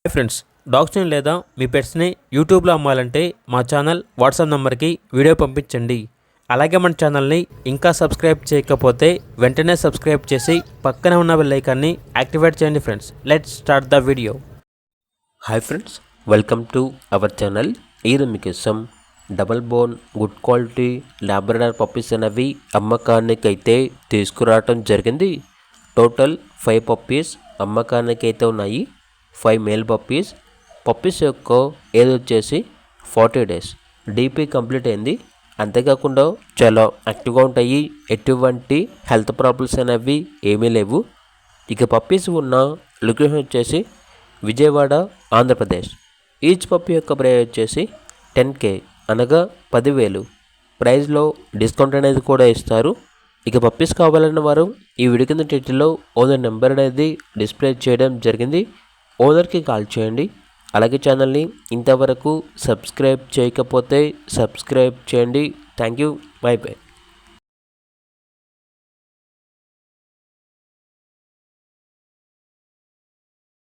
Hi friends, డాగ్స్ని లేదా మీ పెట్స్ని యూట్యూబ్లో అమ్మాలంటే మా ఛానల్ వాట్సాప్ నెంబర్కి వీడియో పంపించండి. అలాగే మన ఛానల్ని ఇంకా సబ్స్క్రైబ్ చేయకపోతే వెంటనే సబ్స్క్రైబ్ చేసి పక్కనే ఉన్న బెల్ ఐకాన్ని యాక్టివేట్ చేయండి. Friends, let's start the video. Hi friends, welcome to our channel. ఈరోజు మీకోసం double bone good quality Labrador puppies అనేవి అమ్మకానికి అయితే తీసుకురావటం జరిగింది. టోటల్ 5 పప్పీస్ అమ్మకానికి అయితే ఉన్నాయి. 5 మేల్ పప్పీస్ యొక్క ఏజ్ వచ్చేసి 40 days. డీపీ కంప్లీట్ అయింది. అంతేకాకుండా చాలా యాక్టివ్గా ఉంటాయి. ఎటువంటి హెల్త్ ప్రాబ్లమ్స్ అనేవి ఏమీ లేవు. ఇక పప్పీస్ ఉన్న లొకేషన్ వచ్చేసి విజయవాడ, ఆంధ్రప్రదేశ్. ఈచ్ పప్పీ యొక్క ప్రైస్ వచ్చేసి 10K అనగా 10,000. ప్రైస్లో డిస్కౌంట్ అనేది కూడా ఇస్తారు. ఇక పప్పీస్ కావాలన్న వారు ఈ వీడియో కింద టైటిల్లో ఓనర్ నెంబర్ అనేది డిస్ప్లే చేయడం జరిగింది. ఓనర్కి కాల్ చేయండి. అలాగే ఛానల్ని ఇంతవరకు సబ్స్క్రైబ్ చేయకపోతే సబ్స్క్రైబ్ చేయండి. Thank you. By by.